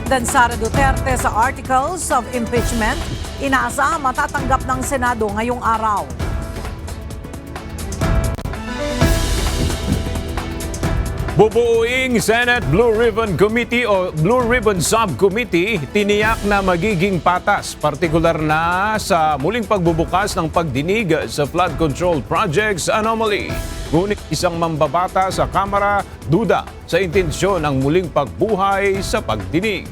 President Sara Duterte sa articles of impeachment, inaasahan matatanggap ng Senado ngayong araw. Bubuuing Senate Blue Ribbon Committee o Blue Ribbon Subcommittee tiniyak na magiging patas, partikular na sa muling pagbubukas ng pagdinig sa flood control projects anomaly. Ngunit isang mambabata sa Kamara duda sa intensyon ng muling pagbuhay sa pagdinig.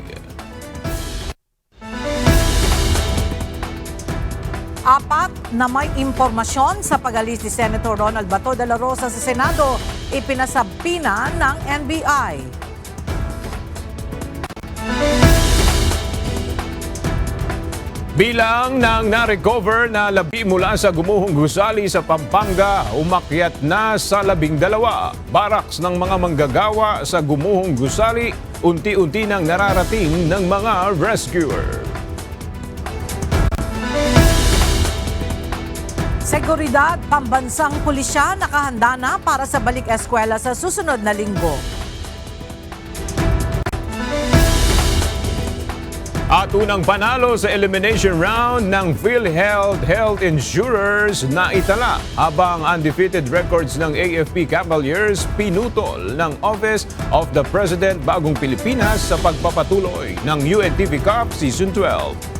Apat na may impormasyon sa pag-alis ni Senator Ronald Bato de la Rosa sa Senado, ipinasabina ng NBI. Bilang ng na-recover na labi mula sa gumuhong gusali sa Pampanga, umakyat na sa 12. Baraks ng mga manggagawa sa gumuhong gusali, unti-unti nang nararating ng mga rescuer. Seguridad, pambansang pulisya nakahanda na para sa balik eskwela sa susunod na linggo. At unang panalo sa elimination round ng PhilHealth Health Insurers na itala, habang undefeated records ng AFP Cavaliers pinutol ng Office of the President Bagong Pilipinas sa pagpapatuloy ng UNTV Cup Season 12.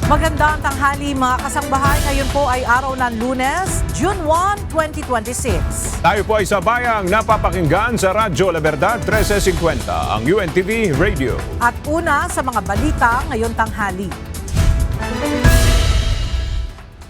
Magandang tanghali mga kasangbahay. Ngayon po ay araw ng Lunes, June 1, 2026. Tayo po ay sabayang napapakinggan sa Radyo La Verdad 1350, ang UNTV Radio. At una sa mga balita ngayon tanghali.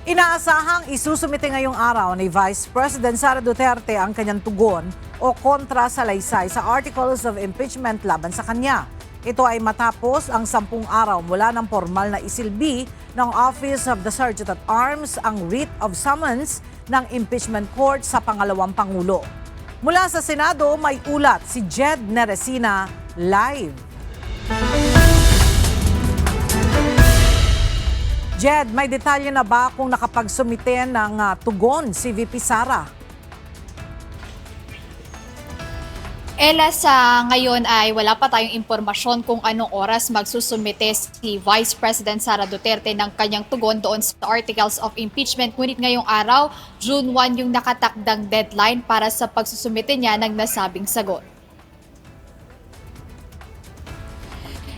Inaasahang isusumite ngayong araw ni Vice President Sara Duterte ang kanyang tugon o kontra sa laysay sa articles of impeachment laban sa kanya. Ito ay matapos ang 10 araw mula ng formal na isilbi ng Office of the Sergeant at Arms ang writ of summons ng impeachment court sa pangalawang Pangulo. Mula sa Senado, may ulat si Jed Neresina live. Jed, may detalye na ba kung nakapagsumite ng tugon si VP Sara? Ella, sa ngayon ay wala pa tayong impormasyon kung anong oras magsusumite si Vice President Sara Duterte ng kanyang tugon doon sa articles of impeachment. Ngunit ngayong araw, June 1 yung nakatakdang deadline para sa pagsusumite niya ng nasabing sagot.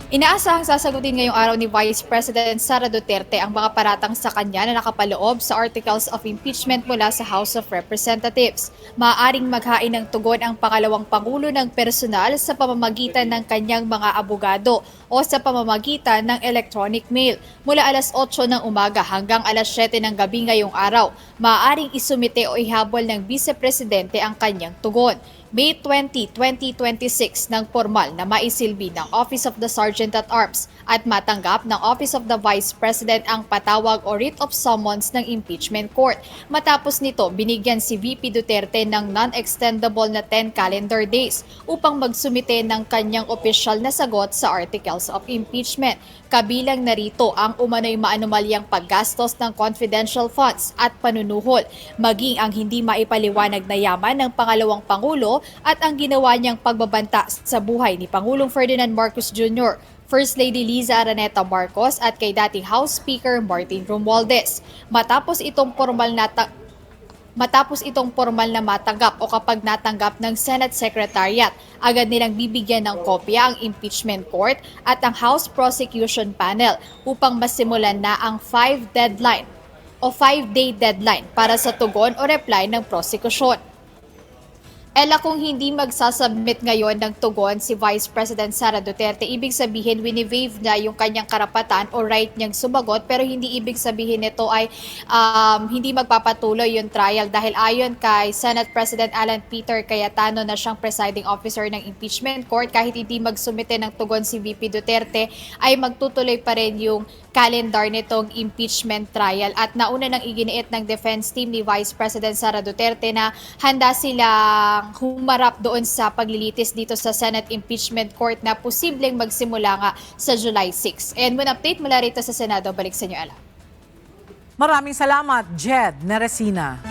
Inaasahang sasagutin ngayong araw ni Vice President Sara Duterte ang mga paratang sa kanya na nakapaloob sa articles of impeachment mula sa House of Representatives. Maaaring maghain ng tugon ang pangalawang Pangulo ng personal sa pamamagitan ng kanyang mga abogado o sa pamamagitan ng electronic mail. Mula alas 8 ng umaga hanggang alas 7 ng gabi ngayong araw, maaaring isumite o ihabol ng Vice Presidente ang kanyang tugon. May 20, 2026 ng formal na maisilbi ng Office of the Sergeant at Arms at matanggap ng Office of the Vice President ang patawag o writ of summons ng impeachment court. Matapos nito, binigyan si VP Duterte ng non-extendable na 10 calendar days upang magsumite ng kanyang opisyal na sagot sa articles of impeachment. Kabilang narito ang umano'y maanumalyang paggastos ng confidential funds at panunuhol, maging ang hindi maipaliwanag na yaman ng pangalawang Pangulo at ang ginawa niyang pagbabanta sa buhay ni Pangulong Ferdinand Marcos Jr., First Lady Liza Araneta Marcos at kay dating House Speaker Martin Romualdez. Matapos itong formal na matanggap o kapag natanggap ng Senate Secretariat, agad nilang bibigyan ng kopya ang impeachment court at ang House Prosecution Panel upang masimulan na ang 5-day deadline para sa tugon o reply ng prosekusyon. Ella, kung hindi magsasubmit ngayon ng tugon si Vice President Sara Duterte, ibig sabihin wini-waive na yung kanyang karapatan o right niyang sumagot, pero hindi ibig sabihin nito ay hindi magpapatuloy yung trial dahil ayon kay Senate President Alan Peter Cayetano na siyang presiding officer ng impeachment court, kahit hindi magsumite ng tugon si VP Duterte ay magtutuloy pa rin yung calendar nitong impeachment trial. At nauna nang iginiit ng defense team ni Vice President Sara Duterte na handa silang humarap doon sa paglilitis dito sa Senate Impeachment Court na posibleng magsimula nga sa July 6. And when update mula rito sa Senado, balik sa inyo, Ella. Maraming salamat, Jed Neresina.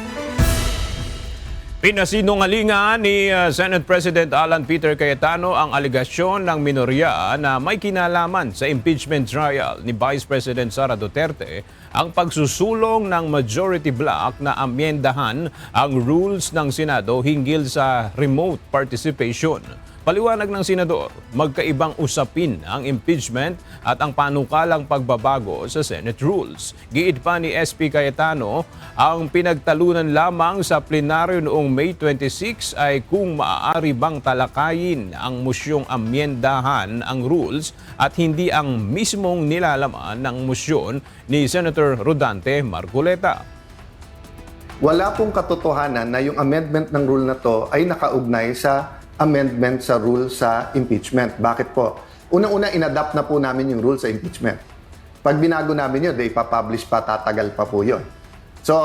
Pinasinungalingan ni Senate President Alan Peter Cayetano ang alegasyon ng minorya na may kinalaman sa impeachment trial ni Vice President Sara Duterte ang pagsusulong ng majority bloc na amyendahan ang rules ng Senado hinggil sa remote participation. Paliwanag ng senador, magkaibang usapin ang impeachment at ang panukalang pagbabago sa Senate rules. Giit pa ni SP Cayetano, ang pinagtalunan lamang sa plenaryo noong May 26 ay kung maaari bang talakayin ang mosyong amyendahan ang rules at hindi ang mismong nilalaman ng mosyon ni Senator Rodante Marcoleta. Wala pong katotohanan na yung amendment ng rule na to ay nakaugnay sa amendment sa rule sa impeachment. Bakit po? Unang-una, inadapt na po namin yung rule sa impeachment. Pag binago namin yun, ipapublish pa, tatagal pa po yun. So,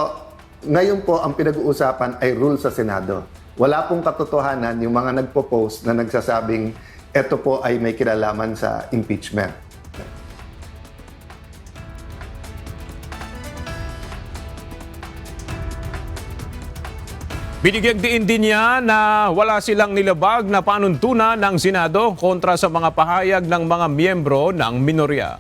ngayon po, ang pinag-uusapan ay rule sa Senado. Wala pong katotohanan yung mga nagpo-post na nagsasabing eto po ay may kinalaman sa impeachment. Binigyang diin din niya na wala silang nilabag na panuntunan ng Senado kontra sa mga pahayag ng mga miyembro ng minorya.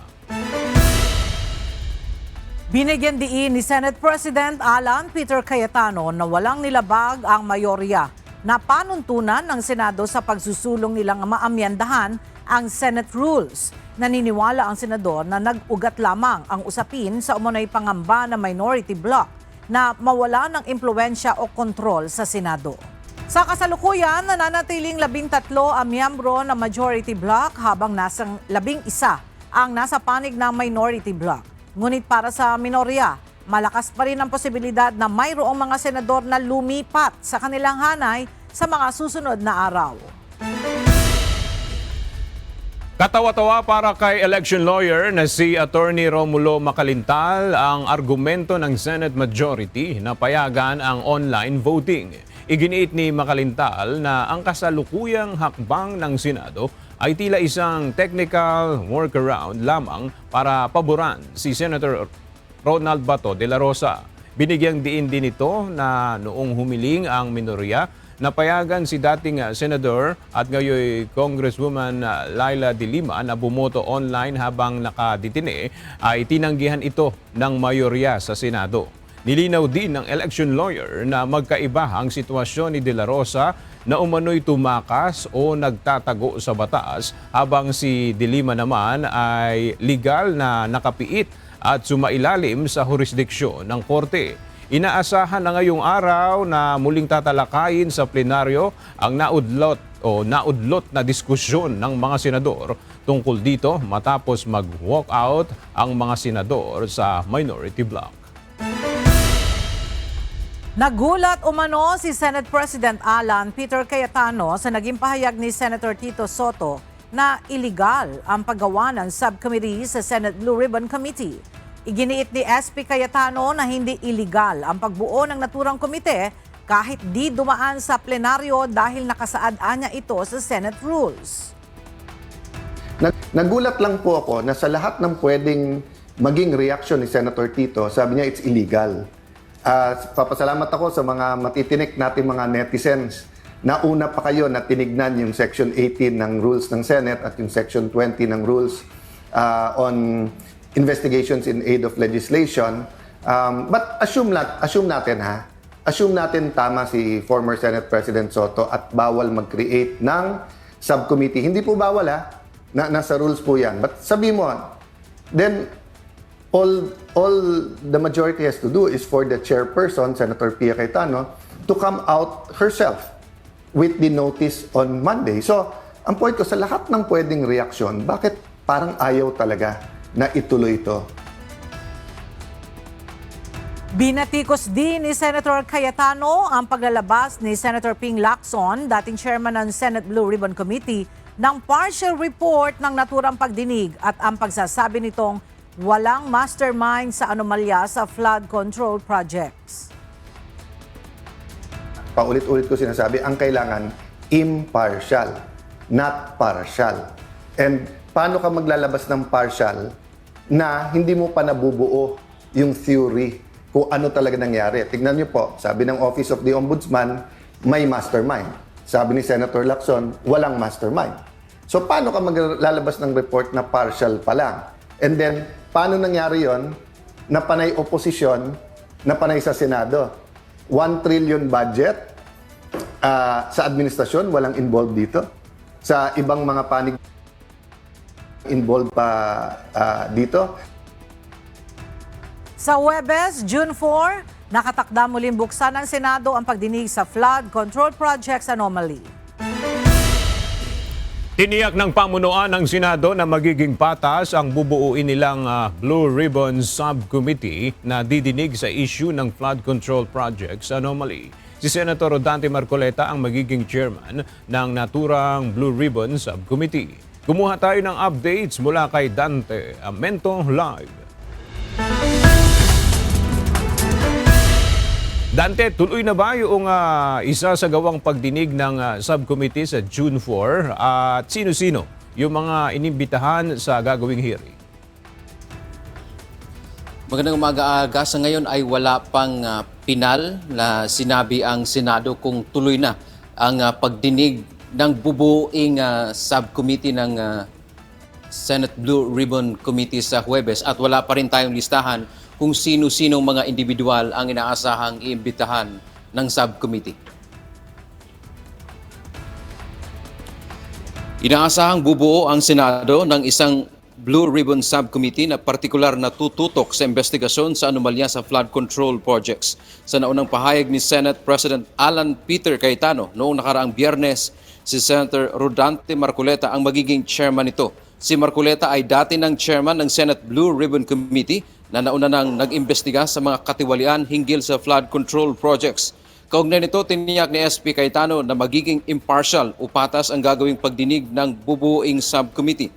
Binigyan diin ni Senate President Alan Peter Cayetano na walang nilabag ang mayorya na panuntunan ng Senado sa pagsusulong nilang maamyandahan ang Senate rules. Naniniwala ang senador na nag-ugat lamang ang usapin sa umunoy pangamba na minority bloc na mawala ng impluensya o kontrol sa Senado. Sa kasalukuyan, nananatiling 13 ang miyembro ng majority bloc habang nasang 11 ang nasa panig ng minority bloc. Ngunit para sa minorya, malakas pa rin ang posibilidad na mayroong mga senador na lumipat sa kanilang hanay sa mga susunod na araw. Katawa-tawa para kay election lawyer na si Attorney Romulo Macalintal ang argumento ng Senate Majority na payagan ang online voting. Iginiit ni Macalintal na ang kasalukuyang hakbang ng Senado ay tila isang technical workaround lamang para paboran si Senator Ronald Bato de la Rosa. Binigyang diin din ito na noong humiling ang minorya, napayagan si dating Senador at ngayon Congresswoman Laila de Lima na bumoto online habang nakadetine ay tinanggihan ito ng mayorya sa Senado. Nilinaw din ng election lawyer na magkaiba ang sitwasyon ni De La Rosa na umano'y tumakas o nagtatago sa batas habang si De Lima naman ay legal na nakapiit at sumailalim sa jurisdiksyon ng korte. Inaasahan na ngayong araw na muling tatalakayin sa plenaryo ang naudlot na diskusyon ng mga senador tungkol dito matapos mag-walk out ang mga senador sa minority bloc. Nagulat umano si Senate President Alan Peter Cayetano sa naging pahayag ni Senator Tito Soto na iligal ang paggawa ng subcommittee sa Senate Blue Ribbon Committee. Iginiit ni SP Cayetano na hindi iligal ang pagbuo ng naturang komite kahit di dumaan sa plenaryo dahil nakasaad niya ito sa Senate rules. Nagulat lang po ako na sa lahat ng pwedeng maging reaction ni Senator Tito, sabi niya it's illegal. Papasalamat ako sa mga matitinik natin mga netizens na una pa kayo na tinignan yung Section 18 ng rules ng Senate at yung Section 20 ng rules on investigations in aid of legislation. But assume natin tama si former Senate President Soto at bawal mag-create ng subcommittee. Hindi po bawal nasa rules po yan. But sabi mo, then all the majority has to do is for the chairperson, Senator Pia Cayetano, to come out herself with the notice on Monday. So, ang point ko, sa lahat ng pwedeng reaksyon, bakit parang ayaw talaga na ituloy ito? Binatikos din ni Senator Cayetano ang paglalabas ni Senator Ping Lacson, dating chairman ng Senate Blue Ribbon Committee, ng partial report ng naturang pagdinig at ang pagsasabi nitong walang mastermind sa anomalya sa flood control projects. Paulit-ulit ko sinasabi, ang kailangan impartial, not partial. And paano ka maglalabas ng partial na hindi mo pa nabubuo yung theory kung ano talaga nangyari? Tignan niyo po, sabi ng Office of the Ombudsman, may mastermind. Sabi ni Senator Lacson, walang mastermind. So paano ka maglalabas ng report na partial pa lang? And then, paano nangyari yon na panay oposisyon, na panay sa Senado? 1 trillion budget, sa administrasyon, walang involved dito. Sa ibang mga panig involved pa dito. Sa Huwebes, June 4, nakatakda muling buksan ng Senado ang pagdinig sa flood control projects anomaly. Tiniyak ng pamunuan ng Senado na magiging patas ang bubuuin nilang Blue Ribbon Subcommittee na didinig sa issue ng flood control projects anomaly. Si Senator Rodante Marcoleta ang magiging chairman ng naturang Blue Ribbon Subcommittee. Kumuha tayo ng updates mula kay Dante Amento Live. Dante, tuloy na ba yung isa sa gawang pagdinig ng subcommittee sa June 4 at sino-sino yung mga inimbitahan sa gagawing hearing? Magandang umaga. Sa ngayon ay wala pang pinal na sinabi ang Senado kung tuloy na ang pagdinig ng bubuing subcommittee ng Senate Blue Ribbon Committee sa Huwebes at wala pa rin tayong listahan kung sino-sinong mga individual ang inaasahang iimbitahan ng subcommittee. Inaasahang bubuo ang Senado ng isang Blue Ribbon Subcommittee na partikular na tututok sa investigasyon sa anomalya sa flood control projects. Sa naunang pahayag ni Senate President Alan Peter Cayetano noong nakaraang Biyernes, si Senator Rodante Marcoleta ang magiging chairman nito. Si Marcoleta ay dati ng chairman ng Senate Blue Ribbon Committee na nauna nang nag-imbestiga sa mga katiwalian hinggil sa flood control projects. Kaugnay nito, tiniyak ni SP Cayetano na magiging impartial o patas ang gagawing pagdinig ng bubuing subcommittee.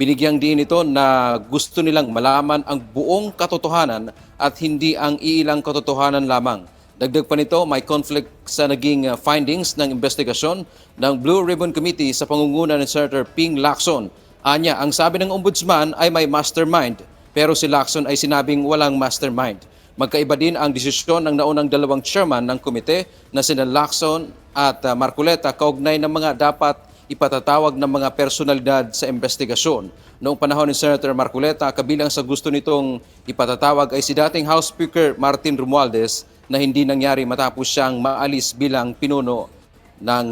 Binigyang din ito na gusto nilang malaman ang buong katotohanan at hindi ang iilang katotohanan lamang. Dagdag pa nito, may conflict sa naging findings ng investigasyon ng Blue Ribbon Committee sa pangunguna ni Senator Ping Lacson. Anya, ang sabi ng ombudsman ay may mastermind, pero si Lacson ay sinabing walang mastermind. Magkaiba din ang desisyon ng naunang dalawang chairman ng komite na sina Lacson at Marcoleta kaugnay ng mga dapat ipatatawag ng mga personalidad sa investigasyon. Noong panahon ni Senator Marcoleta, kabilang sa gusto nitong ipatatawag ay si dating House Speaker Martin Romualdez na hindi nangyari matapos siyang maalis bilang pinuno ng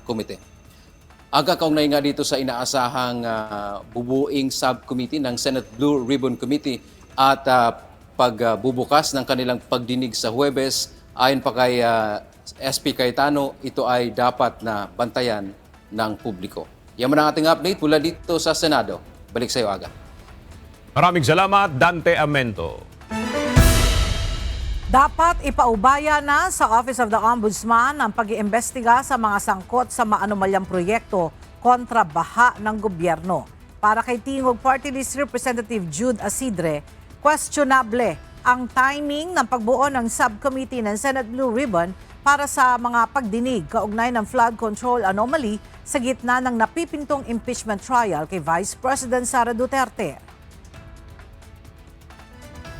komite. Aga kaugnay nga dito sa inaasahang bubuing subcommittee ng Senate Blue Ribbon Committee at pagbubukas ng kanilang pagdinig sa Huwebes, ayon pa kay SP Cayetano, ito ay dapat na bantayan ng publiko. Yan muna ang ating update mula dito sa Senado. Balik sa iyo, Aga. Maraming salamat, Dante Amento. Dapat ipaubaya na sa Office of the Ombudsman ang pag-iimbestiga sa mga sangkot sa maanomalyang proyekto kontra baha ng gobyerno. Para kay Tingog Party List Representative Jude Asidre, questionable ang timing ng pagbuo ng subcommittee ng Senate Blue Ribbon para sa mga pagdinig kaugnay ng flood control anomaly sa gitna ng napipintong impeachment trial kay Vice President Sara Duterte.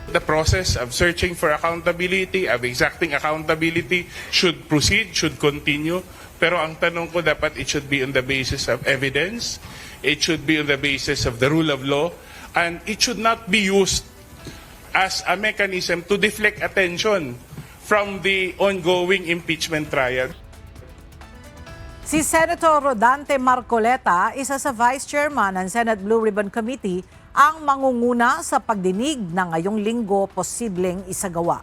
The process of searching for accountability, of exacting accountability should proceed, should continue. Pero ang tanong ko, dapat it should be on the basis of evidence, it should be on the basis of the rule of law, and it should not be used as a mechanism to deflect attention from the ongoing impeachment trial. Si Senator Rodante Marcoleta, isa sa Vice Chairman ng Senate Blue Ribbon Committee, ang mangunguna sa pagdinig na ngayong linggo posibleng isagawa.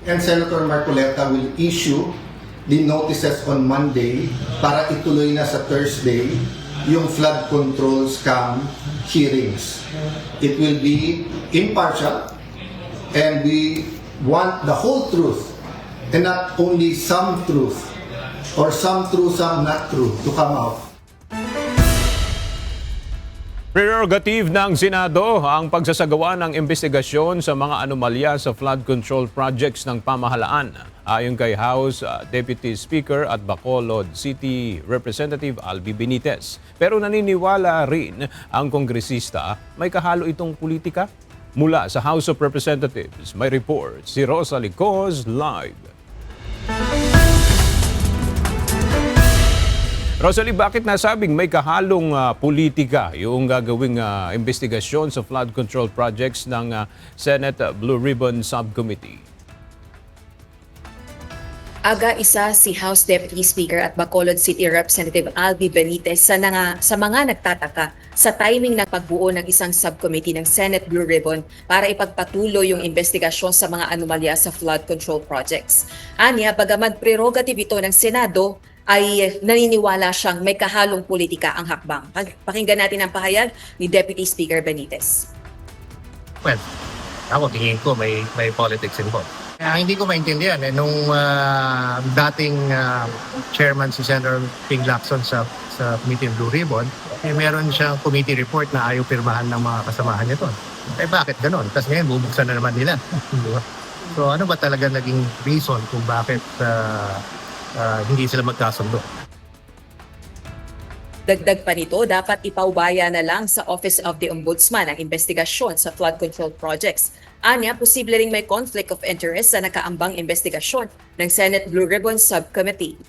And Senator Marcoleta will issue notices on Monday para ituloy na sa Thursday yung flood control scam hearings. It will be impartial and we want the whole truth and not only some truth or some true, some not true to come out. Prerogative ng Senado ang pagsasagawa ng investigasyon sa mga anomalya sa flood control projects ng pamahalaan. Ayon kay House Deputy Speaker at Bacolod City Representative Albi Benitez. Pero naniniwala rin ang kongresista may kahalo itong politika. Mula sa House of Representatives, may report si Rosa Licos live. Rosalie, bakit nasabing may kahalong politika yung gagawing investigasyon sa flood control projects ng Senate Blue Ribbon Subcommittee? Aga isa si House Deputy Speaker at Bacolod City Representative Albi Benitez sa mga nagtataka sa timing ng pagbuo ng isang subcommittee ng Senate Blue Ribbon para ipagpatuloy yung investigasyon sa mga anomalya sa flood control projects. Anya, bagaman prerogative ito ng Senado, ay naniniwala siyang may kahalong politika ang hakbang. Pakinggan natin ang pahayag ni Deputy Speaker Benitez. Well, ako tingin ko may politics involved. Kaya hindi ko maintindihan nung dating chairman si Senator Ping Lacson sa Committee on Blue Ribbon, meron siyang committee report na ayaw pirmahan ng mga kasamahan niya doon. Bakit ganon? Tapos ngayon bubuksan na naman nila. So ano ba talaga naging reason kung bakit hindi sila magkasundo? Dagdag pa nito, dapat ipaubaya na lang sa Office of the Ombudsman ang investigasyon sa flood control projects. Anya, posible ring may conflict of interest sa nakaambang investigasyon ng Senate Blue Ribbon Subcommittee.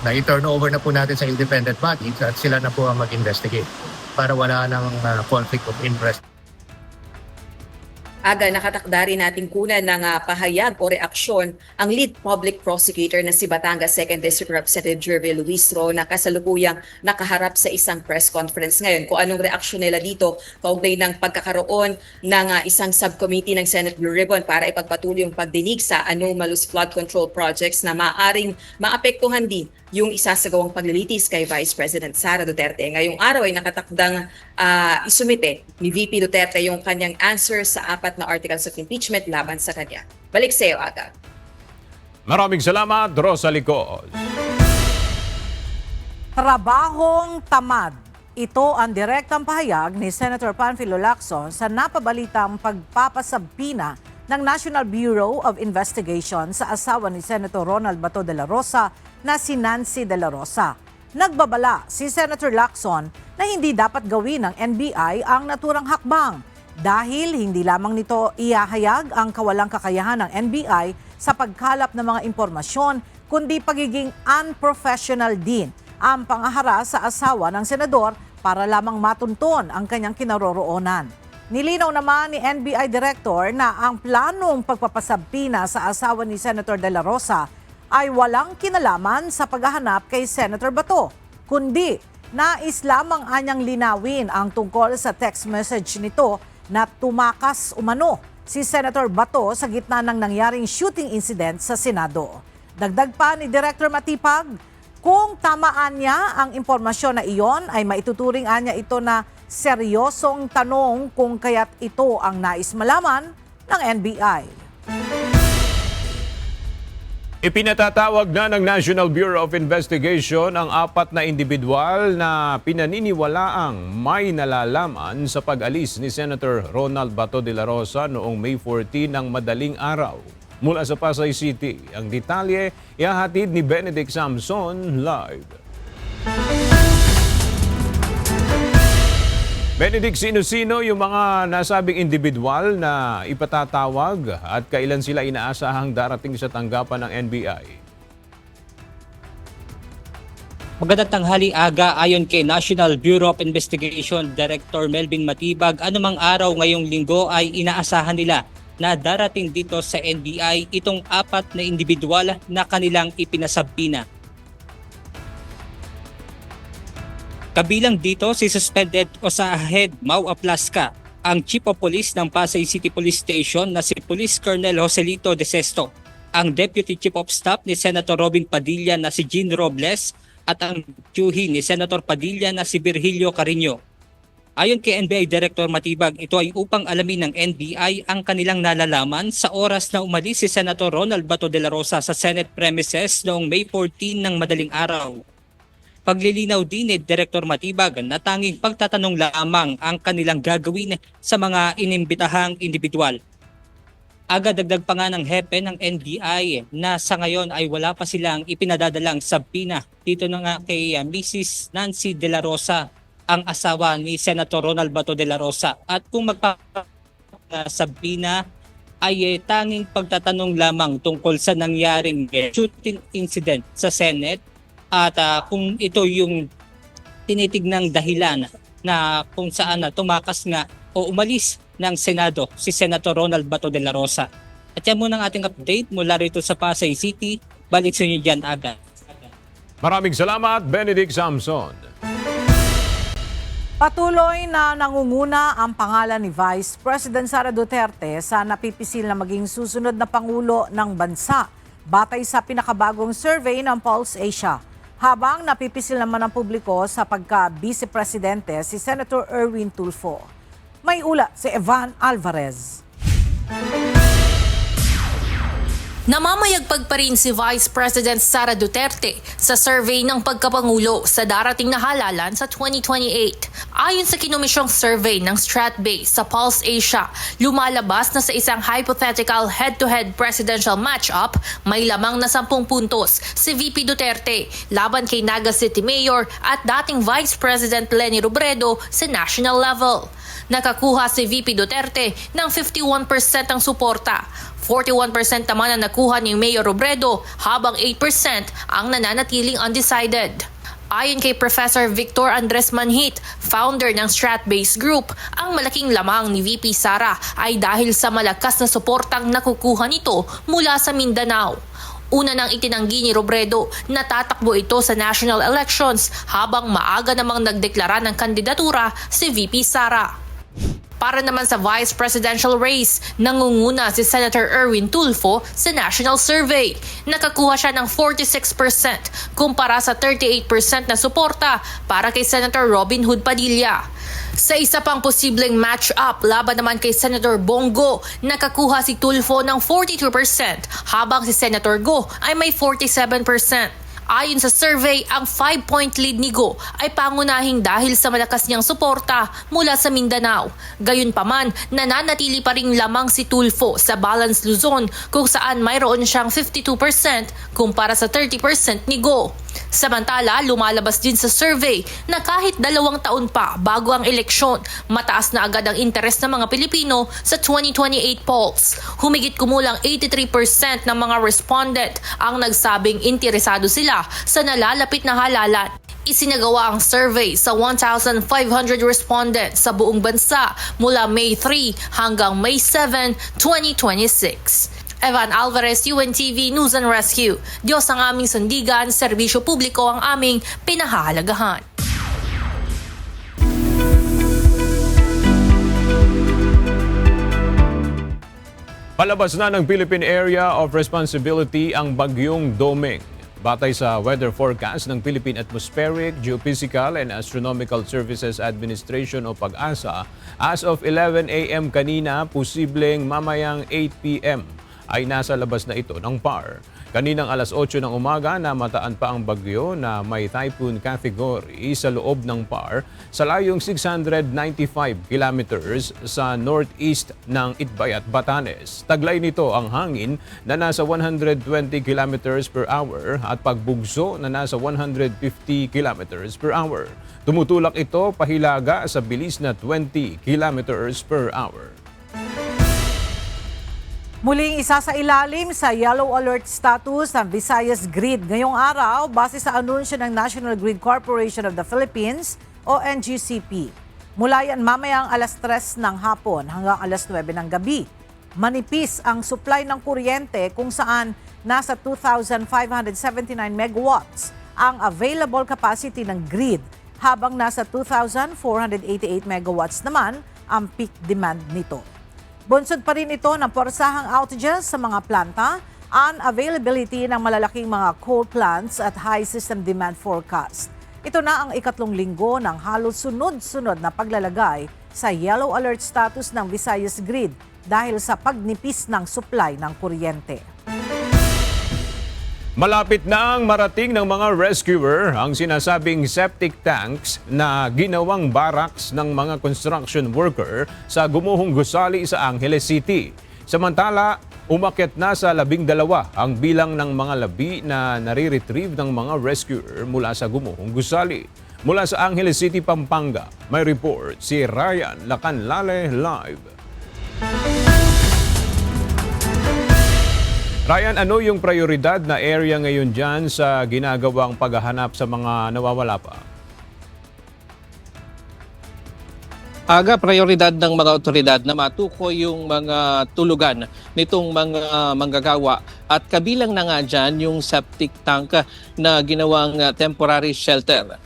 Na-turn over na po natin sa independent bodies at sila na po ang mag-investigate para wala ng conflict of interest. Aga, nakatakda rin nating kunan ng pahayag o reaksyon ang lead public prosecutor na si Batangas 2nd District Representative Jervy Luis Ro na kasalukuyang nakaharap sa isang press conference ngayon. Kung anong reaksyon nila dito kaugnay ng pagkakaroon ng isang subcommittee ng Senate Blue Ribbon para ipagpatuloy yung pagdinig sa anomalous flood control projects na maaaring maapektuhan din yung isasagawang paglilitis kay Vice President Sara Duterte. Ngayong araw ay nakatakdang isumite ni VP Duterte yung kanyang answer sa 4 na articles of impeachment laban sa kanya. Balik sa iyo, Aga. Maraming salamat, Rosa Licos. Trabahong tamad. Ito ang direktang pahayag ni Senator Panfilo Lacson sa napabalitang pagpapasabpina ng National Bureau of Investigation sa asawa ni Senator Ronald Bato de la Rosa na si Nancy de la Rosa. Nagbabala si Senator Lacson na hindi dapat gawin ng NBI ang naturang hakbang dahil hindi lamang nito iahayag ang kawalang kakayahan ng NBI sa pagkalap ng mga impormasyon kundi pagiging unprofessional din ang pangahara sa asawa ng senador para lamang matunton ang kanyang kinaroroonan. Nilinaw naman ni NBI Director na ang planong pagpapasabpina sa asawa ni Senator De La Rosa ay walang kinalaman sa paghahanap kay Senator Bato, kundi nais lamang anyang linawin ang tungkol sa text message nito na tumakas umano si Senator Bato sa gitna ng nangyaring shooting incident sa Senado. Dagdag pa ni Director Matipag, kung tamaan niya ang impormasyon na iyon ay maituturing anya ito na seryosong tanong kung kaya't ito ang nais malaman ng NBI. Ipinatatawag na ng National Bureau of Investigation ang 4 na individual na pinaniniwalaang may nalalaman sa pag-alis ni Senator Ronald Bato de la Rosa noong May 14 ng madaling araw. Mula sa Pasay City, ang detalye ihahatid ni Benedict Samson live. Benedict, sino-sino yung mga nasabing individual na ipatatawag at kailan sila inaasahang darating sa tanggapan ng NBI? Magandang tanghali, Aga. Ayon kay National Bureau of Investigation Director Melvin Matibag, anumang araw ngayong linggo ay inaasahan nila na darating dito sa NBI itong 4 na individual na kanilang ipinasabpina. Kabilang dito si suspended o sa head Mau Aplasca, ang Chief of Police ng Pasay City Police Station na si Police Colonel Joselito De Sesto, ang Deputy Chief of Staff ni Senator Robin Padilla na si Jean Robles at ang tiyuhin ni Senator Padilla na si Virgilio Carino. Ayon kay NBI Director Matibag, ito ay upang alamin ng NBI ang kanilang nalalaman sa oras na umalis si Senator Ronald Bato de la Rosa sa Senate premises noong May 14 ng madaling araw. Paglilinaw din ni Director Matibag na tanging pagtatanong lamang ang kanilang gagawin sa mga inimbitahang individual. Dagdag pa nga ng hepe ng NBI na sa ngayon ay wala pa silang ipinadadalang sabina dito na nga kay Mrs. Nancy de la Rosa, ang asawa ni Senator Ronald Bato de la Rosa. At kung magpapasabina ay tanging pagtatanong lamang tungkol sa nangyaring shooting incident sa Senate at kung ito yung tinitignang dahilan na kung saan tumakas nga o umalis ng Senado si Senator Ronald Bato de la Rosa. At yan muna ang ating update mula rito sa Pasay City. Balik sa inyo dyan agad. Maraming salamat, Benedict Samson. Patuloy na nangunguna ang pangalan ni Vice President Sara Duterte sa napipisil na maging susunod na Pangulo ng bansa batay sa pinakabagong survey ng Pulse Asia. Habang napipisil naman ng publiko sa pagka-Vice Presidente si Senator Erwin Tulfo. May ula si Evan Alvarez. Namamayagpag pa rin si Vice President Sara Duterte sa survey ng pagkapangulo sa darating na halalan sa 2028. Ayon sa kinomisyong survey ng Stratbase sa Pulse Asia, lumalabas na sa isang hypothetical head-to-head presidential match-up, may lamang na 10 puntos si VP Duterte laban kay Naga City Mayor at dating Vice President Leni Robredo sa national level. Nakakuha si VP Duterte ng 51% ng suporta. 41% naman ang nakuha ni Mayor Robredo habang 8% ang nananatiling undecided. Ayon kay Professor Victor Andres Manhit, founder ng Stratbase Group, ang malaking lamang ni VP Sara ay dahil sa malakas na suportang nakukuha nito mula sa Mindanao. Una nang itinanggi ni Robredo na tatakbo ito sa national elections habang maaga namang nagdeklara ng kandidatura si VP Sara. Para naman sa vice presidential race, nangunguna si Senator Erwin Tulfo sa national survey. Nakakuha siya ng 46% kumpara sa 38% na suporta para kay Senator Robin Hood Padilla. Sa isa pang posibleng match-up laban naman kay Senator Bongo, nakakuha si Tulfo ng 42% habang si Senator Go ay may 47%. Ayon sa survey, ang 5-point lead ni Go ay pangunahing dahil sa malakas niyang suporta mula sa Mindanao. Gayunpaman, nananatili pa ring lamang si Tulfo sa Balance Luzon kung saan mayroon siyang 52% kumpara sa 30% ni Go. Samantala, lumalabas din sa survey na kahit 2 taon pa bago ang eleksyon, mataas na agad ang interes ng mga Pilipino sa 2028 polls. Humigit kumulang 83% ng mga respondent ang nagsabing interesado sila sa nalalapit na halalan. Isinagawa ang survey sa 1,500 respondents sa buong bansa mula May 3 hanggang May 7, 2026. Evan Alvarez, UNTV News and Rescue. Diyos ang aming sandigan, serbisyo publiko ang aming pinahahalagahan. Palabas na ng Philippine Area of Responsibility ang bagyong Doming. Batay sa weather forecast ng Philippine Atmospheric, Geophysical and Astronomical Services Administration o PAG-ASA, as of 11 a.m. kanina, posibleng mamayang 8 p.m. ay nasa labas na ito ng PAR. Kaninang alas 8 ng umaga, namataan pa ang bagyo na may typhoon category sa loob ng PAR sa layong 695 kilometers sa northeast ng Itbayat, Batanes. Taglay nito ang hangin na nasa 120 kilometers per hour at pagbugso na nasa 150 kilometers per hour. Tumutulak ito pahilaga sa bilis na 20 kilometers per hour. Muling isa sa ilalim sa yellow alert status ng Visayas Grid ngayong araw base sa anunsyo ng National Grid Corporation of the Philippines o NGCP. Mula yan mamayang alas 3 ng hapon hanggang alas 9 ng gabi. Manipis ang supply ng kuryente kung saan nasa 2,579 megawatts ang available capacity ng grid habang nasa 2,488 megawatts naman ang peak demand nito. Bunsod pa rin ito ng porsahang outages sa mga planta unavailability ng malalaking mga coal plants at high system demand forecast. Ito na ang ikatlong linggo ng halos sunod-sunod na paglalagay sa yellow alert status ng Visayas Grid dahil sa pagnipis ng supply ng kuryente. Malapit na ang marating ng mga rescuer ang sinasabing septic tanks na ginawang barracks ng mga construction worker sa Gumuhong Gusali sa Angeles City. Samantala, umakyat na sa 12 ang bilang ng mga labi na nare-retrieve ng mga rescuer mula sa Gumuhong Gusali. Mula sa Angeles City, Pampanga, may report si Ryan Lacanlale live. Ryan, ano yung prioridad na area ngayon dyan sa ginagawang paghahanap sa mga nawawala pa? Aga, prioridad ng mga otoridad na matukoy yung mga tulugan nitong mga manggagawa at kabilang na nga dyan yung septic tank na ginawang temporary shelter.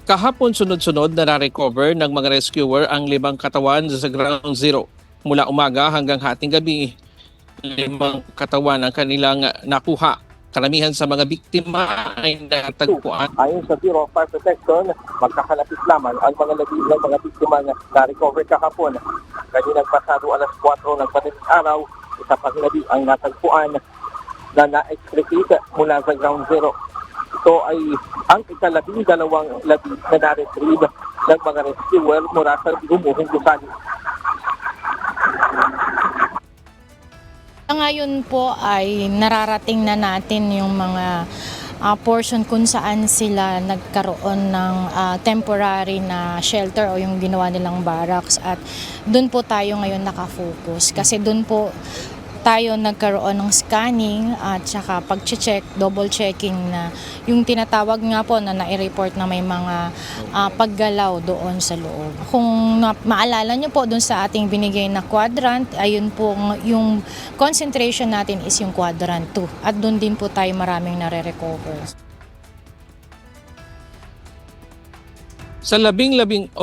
Kahapon sunod-sunod na na-recover ng mga rescuer ang 5 katawan sa Ground Zero. Mula umaga hanggang hating gabi, 5 katawan ang kanilang nakuha. Karamihan sa mga biktima ay natagpuan. Ayon sa Bureau of Fire Protection, magkakalapit lamang ang mga labi ng mga biktima na na-recover kahapon. Kaninang pasado alas 4 ng madaling araw, isa pang labi ang natagpuan na na-extricate mula sa Ground Zero. Ito ay ang ika-12 labi na na-retrieve ng mga rescuer mula sa Gumuhong Gusali. Ngayon po ay nararating na natin yung mga portion kung saan sila nagkaroon ng temporary na shelter o yung ginawa nilang barracks, at doon po tayo ngayon nakafocus kasi doon po tayo nagkaroon ng scanning at saka pag-check, double checking na yung tinatawag nga po na nai-report na may mga paggalaw doon sa loob. Kung maalala nyo po doon sa ating binigay na quadrant, ayun po yung concentration natin is yung quadrant 2 at doon din po tayo maraming nare-recover. Sa 12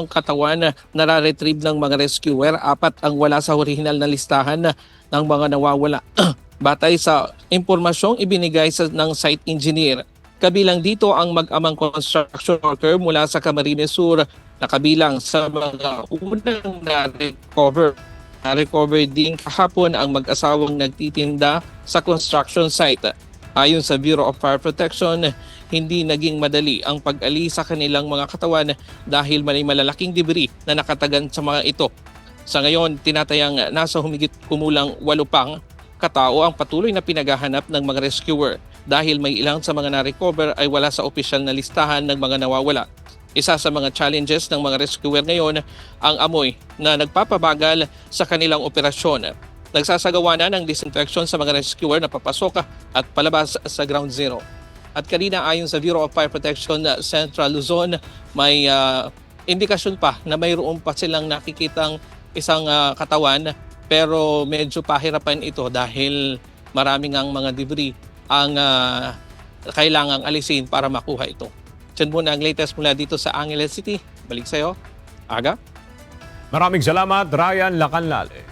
katawan na nare-retrieve ng mga rescuer, 4 ang wala sa orihinal na listahan ng mga nawawala. Batay sa impormasyong ibinigay ng site engineer, kabilang dito ang mag-amang construction worker mula sa Camarines Sur na kabilang sa mga unang na-recover. Na-recover din kahapon ang mag-asawang nagtitinda sa construction site. Ayon sa Bureau of Fire Protection, hindi naging madali ang pag-alis sa kanilang mga katawan dahil may malalaking debris na nakatagan sa mga ito. Sa ngayon, tinatayang nasa humigit kumulang 8 pang katao ang patuloy na pinaghahanap ng mga rescuer dahil may ilang sa mga na-recover ay wala sa opisyal na listahan ng mga nawawala. Isa sa mga challenges ng mga rescuer ngayon ang amoy na nagpapabagal sa kanilang operasyon. Nagsasagawa na ng disinfection sa mga rescuer na papasok at palabas sa Ground Zero. At kanina ayon sa Bureau of Fire Protection Central Luzon, may indikasyon pa na mayroon pa silang nakikitang isang katawan, pero medyo pahirapan ito dahil maraming ang mga debris ang kailangang alisin para makuha ito. Diyan muna ang latest mula dito sa Angeles City. Balik sa iyo, Aga. Maraming salamat, Ryan Lacanlale.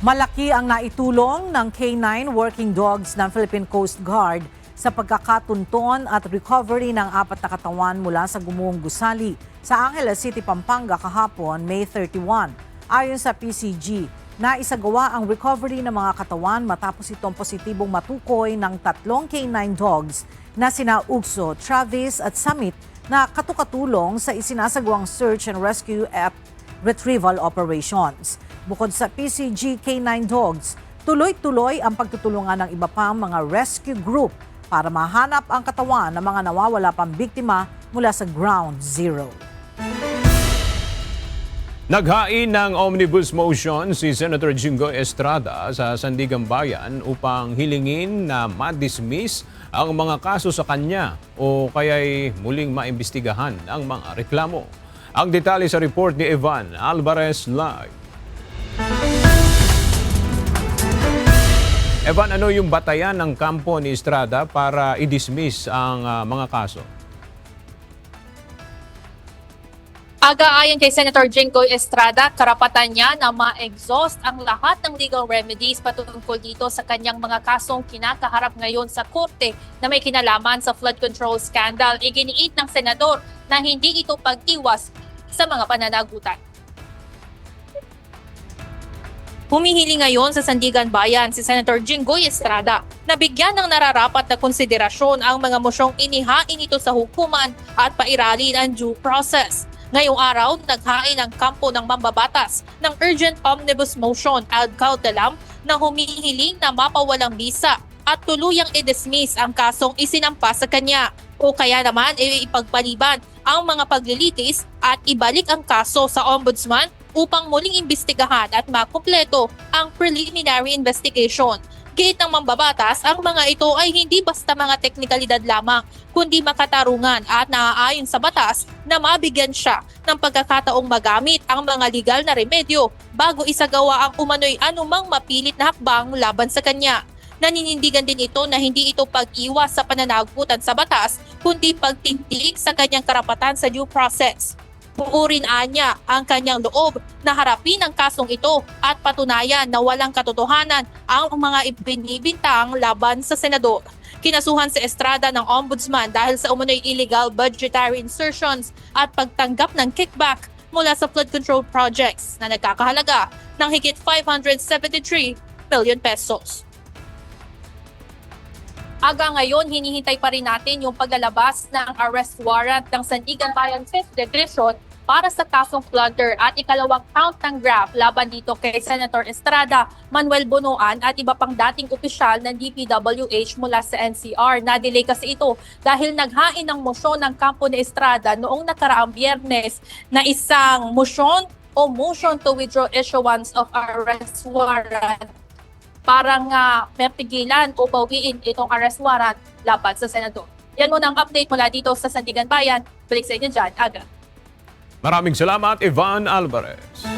Malaki ang naitulong ng K9 working dogs ng Philippine Coast Guard sa pagkakatunton at recovery ng 4 na katawan mula sa Gumuhong Gusali sa Angeles City, Pampanga kahapon, May 31. Ayon sa PCG, naisagawa ang recovery ng mga katawan matapos itong positibong matukoy ng 3 K9 dogs na sina Ugso, Travis at Summit na katukatulong sa isinasagawang search and rescue at retrieval operations. Bukod sa PCG K9 dogs, tuloy-tuloy ang pagtutulungan ng iba pang mga rescue group para mahanap ang katawan ng mga nawawala pang biktima mula sa Ground Zero. Naghain ng omnibus motion si Senator Jingo Estrada sa Sandigan Bayan upang hilingin na ma-dismiss ang mga kaso sa kanya o kaya'y muling maimbestigahan ang mga reklamo. Ang detalye sa report ni Evan Alvarez live. Evan, ano yung batayan ng kampo ni Estrada para i-dismiss ang mga kaso? Aga ayon kay Senator Jinggoy Estrada, karapatan niya na ma-exhaust ang lahat ng legal remedies patungkol dito sa kanyang mga kasong kinakaharap ngayon sa korte na may kinalaman sa flood control scandal. Iginiit ng senador na hindi ito pag-iwas sa mga pananagutan. Humihiling ngayon sa Sandigan Bayan si Senator Jinggoy Estrada na bigyan ng nararapat na konsiderasyon ang mga mosyong inihain ito sa hukuman at pairalin ang due process. Ngayong araw, naghain ang kampo ng mambabatas ng Urgent Omnibus Motion ad cautelam na humihiling na mapawalang bisa at tuluyang i-dismiss ang kasong isinampa sa kanya o kaya naman ipagpaliban ang mga paglilitis at ibalik ang kaso sa Ombudsman upang muling imbestigahan at makumpleto ang preliminary investigation. Gate ng mambabatas, ang mga ito ay hindi basta mga teknikalidad lamang, kundi makatarungan at naaayon sa batas na mabigyan siya ng pagkakataong magamit ang mga legal na remedyo bago isagawa ang umano'y anumang mapilit na hakbang laban sa kanya. Naninindigan din ito na hindi ito pag-iwas sa pananagutan sa batas, kundi pagtintig sa kanyang karapatan sa due process. Buurin niya ang kanyang loob na harapin ang kasong ito at patunayan na walang katotohanan ang mga ibinibintang laban sa senador. Kinasuhan si Estrada ng Ombudsman dahil sa umano'y illegal budgetary insertions at pagtanggap ng kickback mula sa flood control projects na nagkakahalaga ng higit 573 million pesos. Aga ngayon, hinihintay pa rin natin yung paglalabas ng arrest warrant ng Sandigan Bayan 5th Division para sa kasong plunder at ikalawang count ng graft laban dito kay Senator Estrada, Manuel Bonoan at iba pang dating opisyal ng DPWH mula sa NCR. Na-delay kasi ito dahil naghain ng motion ng kampo ni Estrada noong nakaraang Biyernes na isang motion o motion to withdraw issuance of arrest warrant para nga pertigilan o bawiin itong arrest warrant laban sa senador. Yan muna ang update mula dito sa Sandigan Bayan. Balik sa inyo dyan, Aga. Maraming salamat, Ivan Alvarez.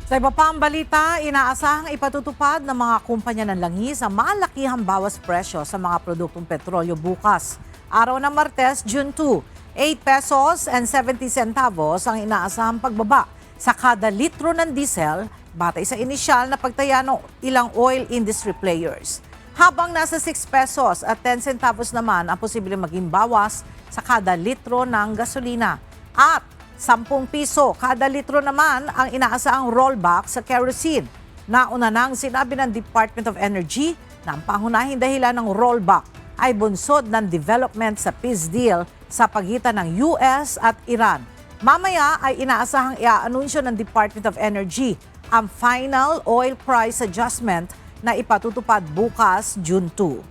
Sa iba pang balita, inaasahang ipatutupad ng mga kumpanya ng langis ang malakihang bawas presyo sa mga produktong petrolyo bukas. Araw ng Martes, June 2, 8 pesos and 70 centavos ang inaasahang pagbaba sa kada litro ng diesel batay sa inisyal na pagtaya ng ilang oil industry players. Habang nasa 6 pesos at 10 centavos naman ang posibleng maging bawas sa kada litro ng gasolina. At 10 piso kada litro naman ang inaasahang rollback sa kerosene. Nauna nang sinabi ng Department of Energy na ang pangunahing dahilan ng rollback ay bunsod ng development sa peace deal sa pagitan ng US at Iran. Mamaya ay inaasahang i-anunsyo ng Department of Energy ang final oil price adjustment na ipatutupad bukas, June 2.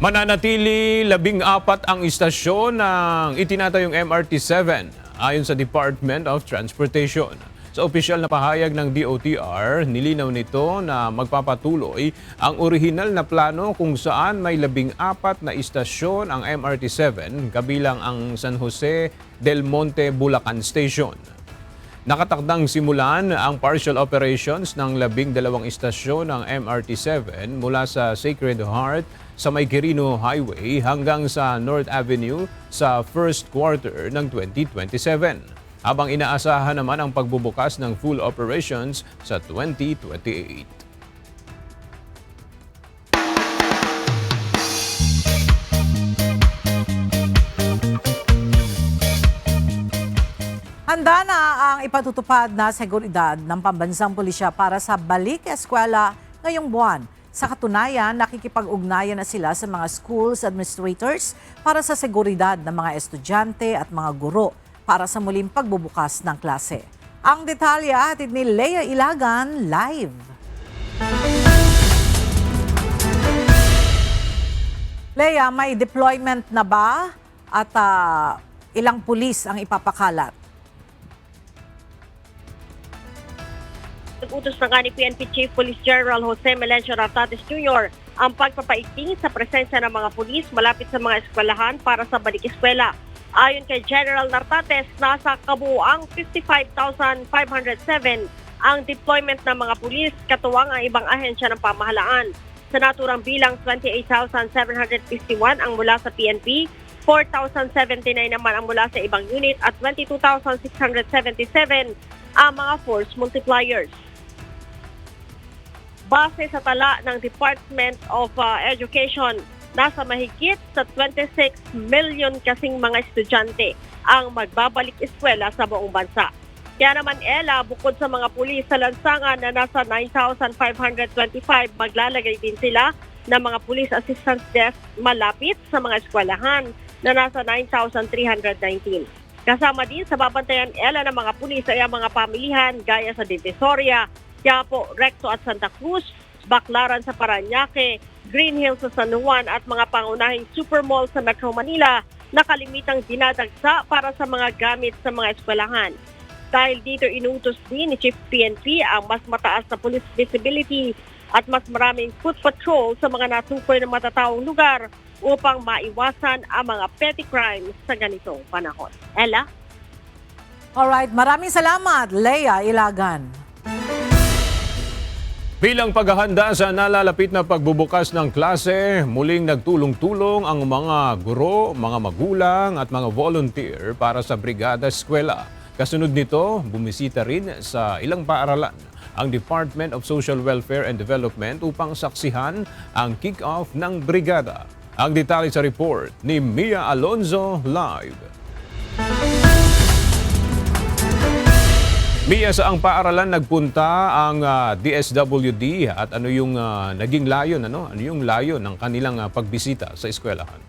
Mananatili 14 ang istasyon ng itinatayong MRT-7 ayon sa Department of Transportation. Sa opisyal na pahayag ng DOTR, nilinaw nito na magpapatuloy ang orihinal na plano kung saan may 14 na istasyon ang MRT-7 kabilang ang San Jose del Monte, Bulacan Station. Nakatakdang simulan ang partial operations ng 12 istasyon ng MRT-7 mula sa Sacred Heart sa May Quirino Highway hanggang sa North Avenue sa first quarter ng 2027. Habang inaasahan naman ang pagbubukas ng full operations sa 2028. Handa na ang ipatutupad na seguridad ng pambansang pulisya para sa balik eskwela ngayong buwan. Sa katunayan, nakikipag-ugnayan na sila sa mga schools administrators para sa seguridad ng mga estudyante at mga guro para sa muling pagbubukas ng klase. Ang detalye hatid ni Lea Ilagan live. Lea, may deployment na ba at ilang pulis ang ipapakalat? Nag-utos na nga ni PNP Chief Police General Jose Melencio Nartates Jr. ang pagpapaigting sa presensya ng mga pulis malapit sa mga eskwelahan para sa balik-eskwela. Ayon kay General Nartates, nasa kabuuang 55,507 ang deployment ng mga pulis, katuwang ang ibang ahensya ng pamahalaan. Sa naturang bilang 28,751 ang mula sa PNP, 4,079 naman ang mula sa ibang unit at 22,677 ang mga force multipliers. Base sa tala ng Department of Education, nasa mahigit sa 26 million kasing mga estudyante ang magbabalik eskwela sa buong bansa. Kaya naman, Ella, bukod sa mga pulis sa lansangan na nasa 9,525, maglalagay din sila ng mga police assistance desk malapit sa mga eskwelahan na nasa 9,319. Kasama din sa babantayan, Ella, ng mga pulis ay ang mga pamilihan gaya sa Divisoria, Quiapo, Recto at Santa Cruz, Baclaran sa Parañaque, Green Hills sa San Juan at mga pangunahing supermall sa Metro Manila na kalimitang dinadagsa para sa mga gamit sa mga eskwelahan. Dahil dito inutos din ni Chief PNP ang mas mataas na police visibility at mas maraming foot patrol sa mga natukoy ng matataong lugar upang maiwasan ang mga petty crimes sa ganitong panahon. Ella? Alright, maraming salamat, Leia Ilagan. Bilang paghahanda sa nalalapit na pagbubukas ng klase, muling nagtulong-tulong ang mga guro, mga magulang at mga volunteer para sa Brigada Eskwela. Kasunod nito, bumisita rin sa ilang paaralan ang Department of Social Welfare and Development upang saksihan ang kick-off ng brigada. Ang detalye sa report ni Mia Alonzo live. Mia, saang paaralan nagpunta ang DSWD at ano yung naging layon? Ano yung layon ng kanilang pagbisita sa eskwelahan?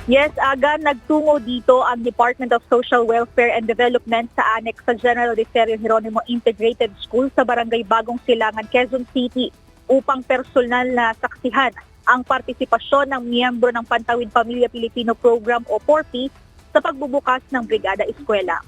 Yes, Aga, nagtungo dito ang Department of Social Welfare and Development sa annex sa General Licerio Geronimo Integrated School sa Barangay Bagong Silangan, Quezon City upang personal na saksihan ang partisipasyon ng miyembro ng Pantawid Pamilya Pilipino Program o PORPI sa pagbubukas ng Brigada Eskwela.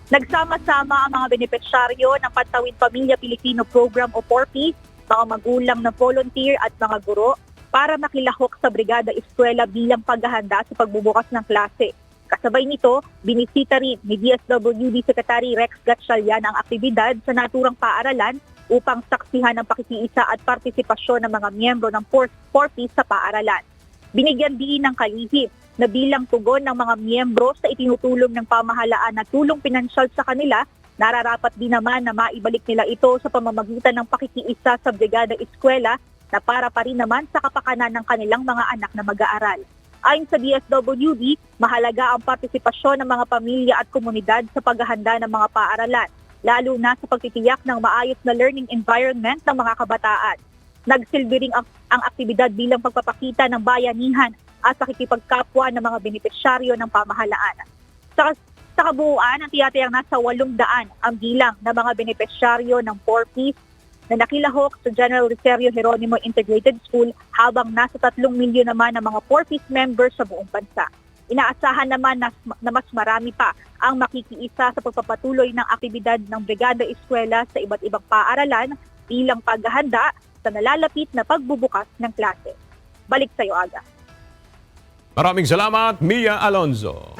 Nagsama-sama ang mga benepisyaryo ng Pantawid Pamilya Pilipino Program o PORPI, mga magulang na volunteer at mga guro para makilahok sa Brigada Eskwela bilang paghahanda sa pagbubukas ng klase. Kasabay nito, binisita rin ni DSWD Secretary Rex Gatchalian ang aktibidad sa naturang paaralan upang saksihan ang pakikiisa at partisipasyon ng mga miyembro ng PORPI sa paaralan. Binigyan din ng kalihim na bilang tugon ng mga miyembro sa itinutulong ng pamahalaan na tulong pinansyal sa kanila, nararapat din naman na maibalik nila ito sa pamamagitan ng pakikiisa sa Brigada Eskwela na para pa rin naman sa kapakanan ng kanilang mga anak na mag-aaral. Ayon sa DSWD, mahalaga ang partisipasyon ng mga pamilya at komunidad sa paghahanda ng mga paaralan, lalo na sa pagtitiyak ng maayos na learning environment ng mga kabataan. Nagsilbi rin ang aktibidad bilang pagpapakita ng bayanihan at pakikipagkapwa ng mga benepisyaryo ng pamahalaan. Sa kabuuan, ang tiyatayang nasa 800 ang bilang ng mga benepisyaryo ng PORPI na nakilahok sa General Licerio Geronimo Integrated School habang nasa 3 milyon naman ang mga PORPIS members sa buong bansa. Inaasahan naman na mas marami pa ang makikiisa sa pagpapatuloy ng aktibidad ng Brigada Eskwela sa iba't ibang paaralan bilang paghahanda sa nalalapit na pagbubukas ng klase. Balik sa iyo, Aga. Maraming salamat, Mia Alonzo.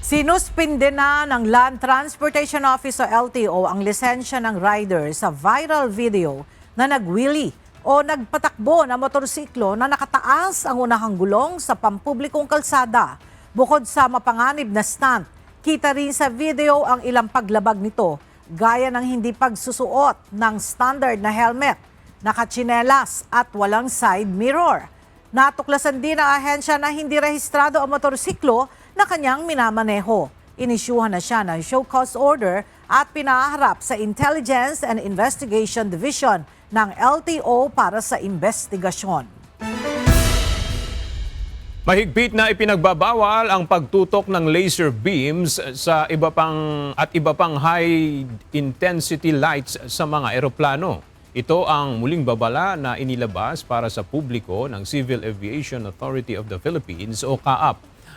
Sinuspinde na ng Land Transportation Office o LTO ang lisensya ng rider sa viral video na nagwili o nagpatakbo na motorsiklo na nakataas ang unahang gulong sa pampublikong kalsada. Bukod sa mapanganib na stunt, kita rin sa video ang ilang paglabag nito gaya ng hindi pagsusuot ng standard na helmet, nakatsinelas at walang side mirror. Natuklasan din ng ahensya na hindi rehistrado ang motorsiklo na kanyang minamaneho. Inisyuhan na siya ng show cause order at pinaharap sa Intelligence and Investigation Division ng LTO para sa investigasyon. Mahigpit na ipinagbabawal ang pagtutok ng laser beams sa iba pang high intensity lights sa mga eroplano. Ito ang muling babala na inilabas para sa publiko ng Civil Aviation Authority of the Philippines o CAAP.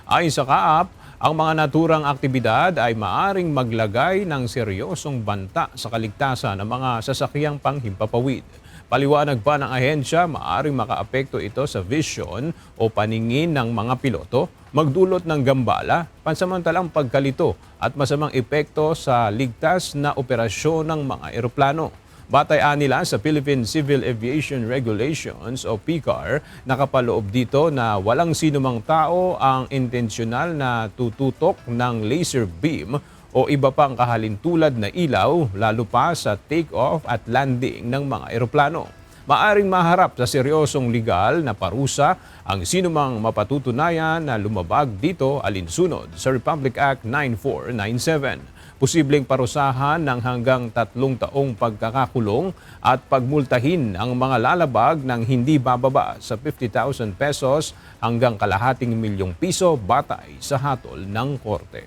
Ayon sa CAAP, ang mga naturang aktibidad ay maaring maglagay ng seryosong banta sa kaligtasan ng mga sasakyang panghimpapawid. Paliwanag pa ng ahensya, maaring makaapekto ito sa vision o paningin ng mga piloto, magdulot ng gambala, pansamantalang pagkalito at masamang epekto sa ligtas na operasyon ng mga eroplano. Batay nila sa Philippine Civil Aviation Regulations o PCAR, nakapaloob dito na walang sinumang tao ang intensyonal na tututok ng laser beam o iba pang kahalintulad na ilaw, lalo pa sa take-off at landing ng mga eroplano. Maaring maharap sa seryosong legal na parusa ang sinumang mapatutunayan na lumabag dito alinsunod sa Republic Act 9497. Posibleng parusahan ng hanggang 3 taong pagkakakulong at pagmultahin ang mga lalabag ng hindi bababa sa 50,000 pesos hanggang kalahating milyong piso batay sa hatol ng korte.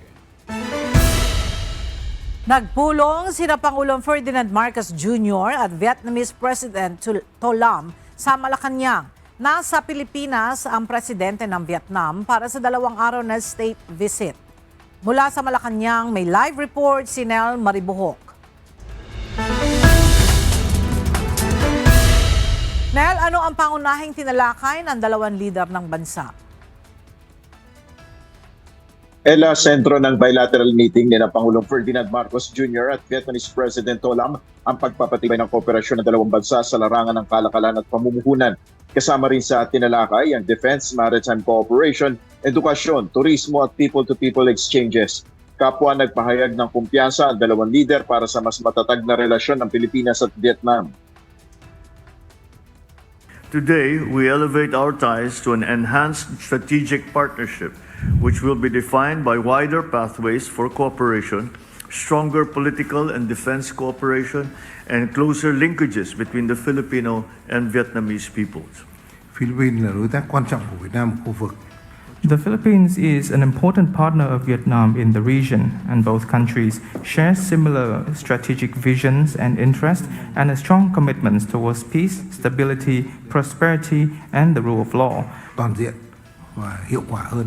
Nagpulong sina Pangulong Ferdinand Marcos Jr. at Vietnamese President To Lam sa Malacanang. Nasa Pilipinas ang presidente ng Vietnam para sa 2 araw na state visit. Mula sa Malacanang, may live report si Nel Maribuhok. Nel, ano ang pangunahing tinalakay ng 2 leader ng bansa? Ela, sentro ng bilateral meeting ni Pangulong Ferdinand Marcos Jr. at Vietnamese President To Lam ang pagpapatibay ng kooperasyon ng 2 bansa sa larangan ng kalakalan at pamumuhunan. Kasama rin sa tinalakay ang defense, maritime cooperation, edukasyon, turismo at people-to-people exchanges. Kapwa nagpahayag ng kumpiyansa ang 2 leader para sa mas matatag na relasyon ng Pilipinas at Vietnam. Today, we elevate our ties to an enhanced strategic partnership which will be defined by wider pathways for cooperation, stronger political and defense cooperation, and closer linkages between the Filipino and Vietnamese peoples. Philippines là đối tác quan trọng của Việt Nam ở khu vực. The Philippines is an important partner of Vietnam in the region, and both countries share similar strategic visions and interests and a strong commitments towards peace, stability, prosperity, and the rule of law. Toàn diện và hiệu quả hơn.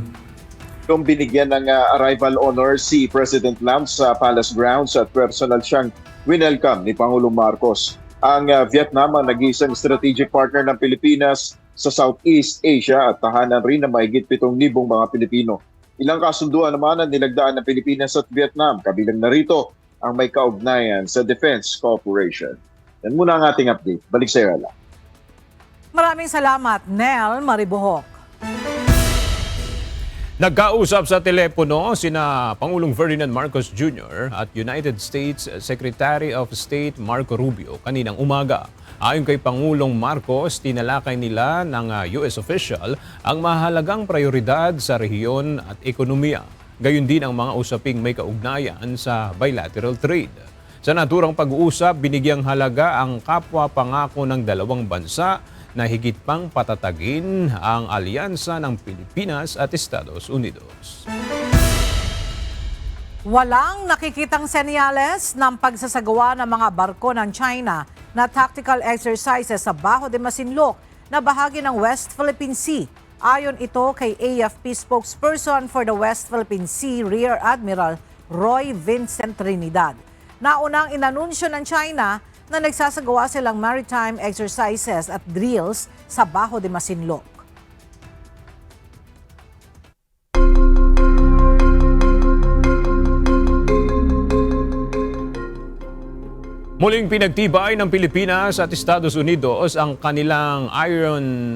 Nung binigyan ng arrival honor si President Lam sa Palace Grounds at personal siyang winelcome ni Pangulong Marcos. Ang Vietnam ang nag-iisang strategic partner ng Pilipinas sa Southeast Asia at tahanan rin ng mahigit 7,000 mga Pilipino. Ilang kasunduan naman ang nilagdaan ng Pilipinas at Vietnam, kabilang narito ang may kaugnayan sa defense cooperation. Yan muna ang ating update. Balik sa iyo, Ella. Maraming salamat, Nel Maribuhok. Nagkausap sa telepono sina Pangulong Ferdinand Marcos Jr. at United States Secretary of State Marco Rubio kaninang umaga. Ayon kay Pangulong Marcos, tinalakay nila ng US official ang mahalagang prioridad sa rehiyon at ekonomiya. Gayon din ang mga usaping may kaugnayan sa bilateral trade. Sa naturang pag-uusap, binigyang halaga ang kapwa pangako ng 2 bansa na higit pang patatagin ang alyansa ng Pilipinas at Estados Unidos. Walang nakikitang senyales ng pagsasagawa ng mga barko ng China na tactical exercises sa Bajo de Masinloc na bahagi ng West Philippine Sea. Ayon ito kay AFP spokesperson for the West Philippine Sea, Rear Admiral Roy Vincent Trinidad. Naunang inanunsyo ng China na nagsasagawa silang maritime exercises at drills sa Bajo de Masinloc. Muling pinagtibay ng Pilipinas at Estados Unidos ang kanilang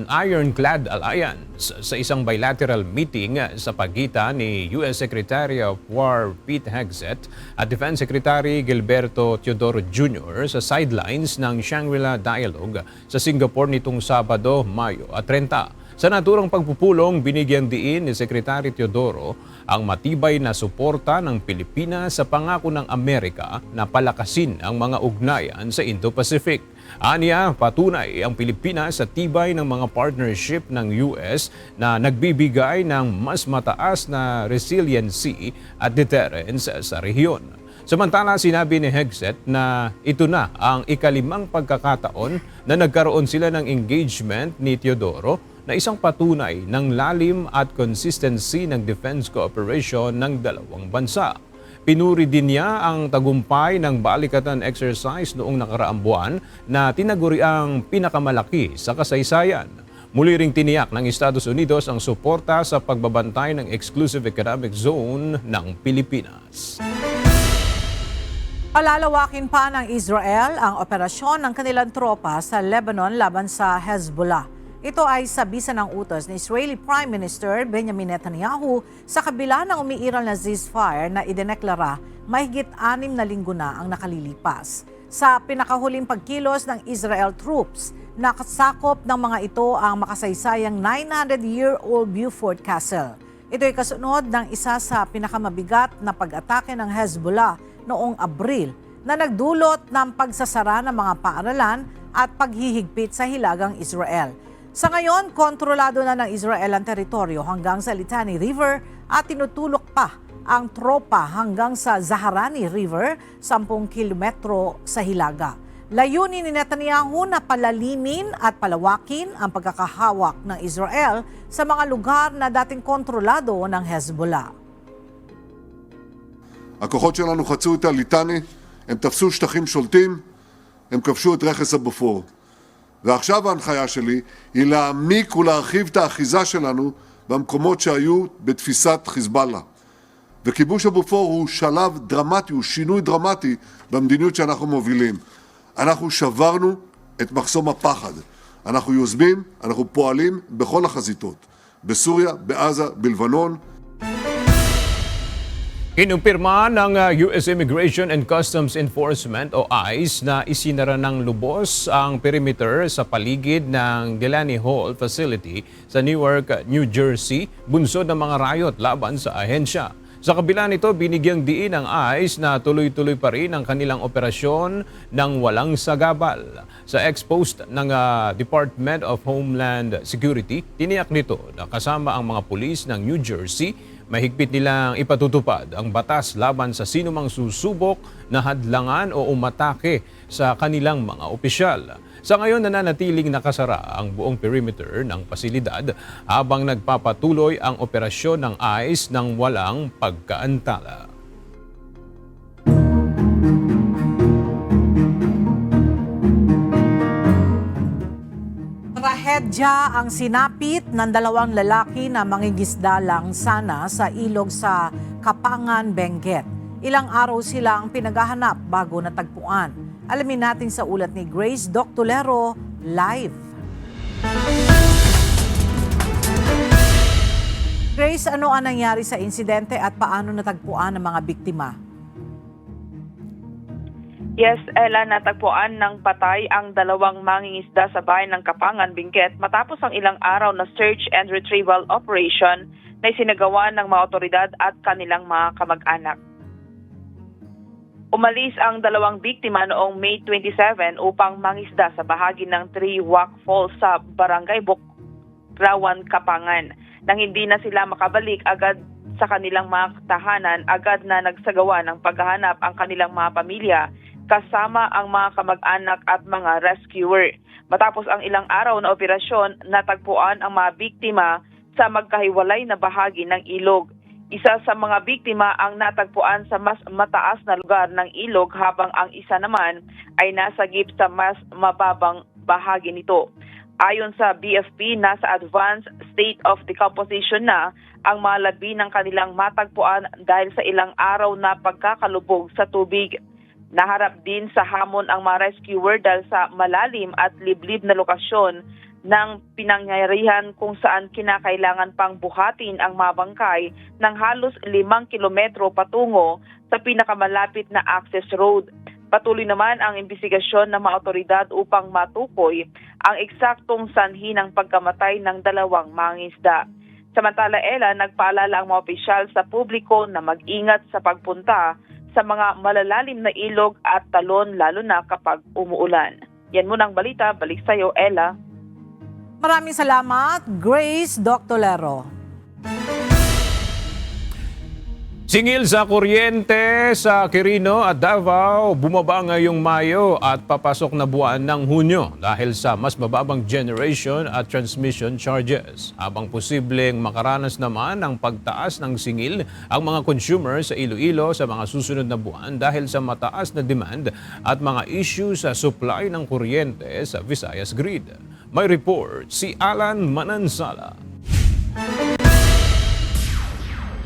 ironclad alliance sa isang bilateral meeting sa pagitan ni U.S. Secretary of War Pete Hegseth at Defense Secretary Gilberto Teodoro Jr. sa sidelines ng Shangri-La Dialogue sa Singapore nitong Sabado, Mayo 30. Sa naturang pagpupulong, binigyan diin ni Secretary Teodoro ang matibay na suporta ng Pilipinas sa pangako ng Amerika na palakasin ang mga ugnayan sa Indo-Pacific. Aniya, patunay ang Pilipinas sa tibay ng mga partnership ng US na nagbibigay ng mas mataas na resiliency at deterrence sa rehiyon. Samantala, sinabi ni Hegseth na ito na ang ika-5 pagkakataon na nagkaroon sila ng engagement ni Teodoro na isang patunay ng lalim at consistency ng defense cooperation ng 2 bansa. Pinuri din niya ang tagumpay ng balikatan exercise noong nakaraang buwan na tinaguriang pinakamalaki sa kasaysayan. Muli ring tiniyak ng Estados Unidos ang suporta sa pagbabantay ng exclusive economic zone ng Pilipinas. Palalawakin pa ng Israel ang operasyon ng kanilang tropa sa Lebanon laban sa Hezbollah. Ito ay sa bisa ng utos ni Israeli Prime Minister Benjamin Netanyahu sa kabila ng umiiral na ceasefire na idineklara mahigit 6 na linggo na ang nakalilipas. Sa pinakahuling pagkilos ng Israel troops, nakasakop ng mga ito ang makasaysayang 900-year-old Beaufort Castle. Ito ay kasunod ng isa sa pinakamabigat na pag-atake ng Hezbollah noong Abril na nagdulot ng pagsasara ng mga paaralan at paghihigpit sa hilagang Israel. Sa ngayon, kontrolado na ng Israel ang teritoryo hanggang sa Litani River at tinutulok pa ang tropa hanggang sa Zaharani River, 10 kilometro sa hilaga. Layunin ni Netanyahu na palalimin at palawakin ang pagkakahawak ng Israel sa mga lugar na dating kontrolado ng Hezbollah. הכוחות שלנו חצו את הליטני, הם תפסו שטחים שולטים, הם כבשו את רכס הבופור. ועכשיו ההנחיה שלי היא להעמיק ולהרחיב את האחיזה שלנו במקומות שהיו בתפיסת חיזבאללה. וכיבוש הבופור הוא שלב דרמטי, הוא שינוי דרמטי במדיניות שאנחנו מובילים. אנחנו שברנו את מחסום הפחד. אנחנו יוזמים, אנחנו פועלים בכל החזיתות. בסוריה, בעזה, בלבנון. Kinumpirma ng US Immigration and Customs Enforcement o ICE na isinara ng lubos ang perimeter sa paligid ng Delaney Hall facility sa Newark, New Jersey, bunsod ng mga riot laban sa ahensya. Sa kabila nito, binigyang diin ng ICE na tuloy-tuloy pa rin ang kanilang operasyon ng walang sagabal. Sa ex-post ng Department of Homeland Security, tiniyak nito na kasama ang mga pulis ng New Jersey, mahigpit nilang ipatutupad ang batas laban sa sinumang susubok na hadlangan o umatake sa kanilang mga opisyal. Sa ngayon, nananatiling nakasara ang buong perimeter ng pasilidad habang nagpapatuloy ang operasyon ng ICE ng walang pagkaantala. Trahedya ang sinapit ng 2 lalaki na mangingisda lang sana sa ilog sa Kapangan, Benguet. Ilang araw sila ang pinaghahanap bago natagpuan. Alamin natin sa ulat ni Grace Doctolero live. Grace, ano ang nangyari sa insidente at paano natagpuan ang mga biktima? Yes, Ella, natagpuan ng patay ang 2 mangingisda sa bayan ng Kapangan, Benguet matapos ang ilang araw na search and retrieval operation na isinagawa ng mga otoridad at kanilang mga kamag-anak. Umalis ang 2 biktima noong May 27 upang mangisda sa bahagi ng Three Rock Falls sa Barangay Bukrawan, Kapangan. Nang hindi na sila makabalik agad sa kanilang mga tahanan, agad na nagsagawa ng paghahanap ang kanilang mga pamilya kasama ang mga kamag-anak at mga rescuer. Matapos ang ilang araw na operasyon, natagpuan ang mga biktima sa magkahiwalay na bahagi ng ilog. Isa sa mga biktima ang natagpuan sa mas mataas na lugar ng ilog habang ang isa naman ay nasa gip sa mas mababang bahagi nito. Ayon sa BFP, nasa advanced state of decomposition na ang mga labi ng kanilang matagpuan dahil sa ilang araw na pagkakalubog sa tubig. Naharap din sa hamon ang mga rescuer dahil sa malalim at liblib na lokasyon ng pinangyarihan kung saan kinakailangan pang buhatin ang mga bangkay ng halos 5 kilometro patungo sa pinakamalapit na access road. Patuloy naman ang imbestigasyon ng mga otoridad upang matukoy ang eksaktong sanhi ng pagkamatay ng 2 mangingisda. Samantala, Ella, nagpaalala ang mga opisyal sa publiko na mag-ingat sa pagpunta sa mga malalalim na ilog at talon lalo na kapag umuulan. Yan muna ang balita. Balik sa iyo, Ella. Maraming salamat, Grace Doctolero. Singil sa kuryente sa Quirino at Davao, bumaba ngayong Mayo at papasok na buwan ng Hunyo dahil sa mas mababang generation at transmission charges. Habang posibleng makaranas naman ng pagtaas ng singil ang mga consumer sa Iloilo sa mga susunod na buwan dahil sa mataas na demand at mga issue sa supply ng kuryente sa Visayas Grid. May report si Alan Manansala.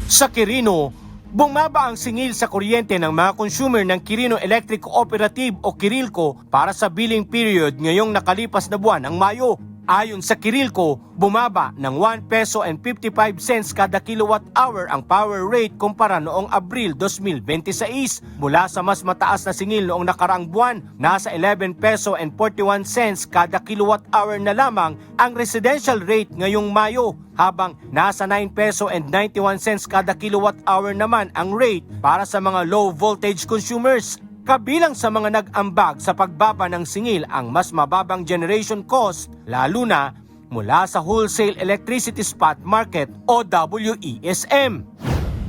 Sa Quirino, Bumaba ang singil sa kuryente ng mga consumer ng Quirino Electric Cooperative o Kirilco para sa billing period ngayong nakalipas na buwan ng Mayo. Ayon sa Kirilco, bumaba ng 1 peso and 55 cents kada kilowatt hour ang power rate kumpara noong Abril 2026 mula sa mas mataas na singil noong nakaraang buwan. Nasa 11 peso and 41 cents kada kilowatt hour na lamang ang residential rate ngayong Mayo, habang nasa 9 peso and 91 cents kada kilowatt hour naman ang rate para sa mga low voltage consumers. Kabilang sa mga nag-ambag sa pagbaba ng singil ang mas mababang generation cost, lalo na mula sa Wholesale Electricity Spot Market o WESM.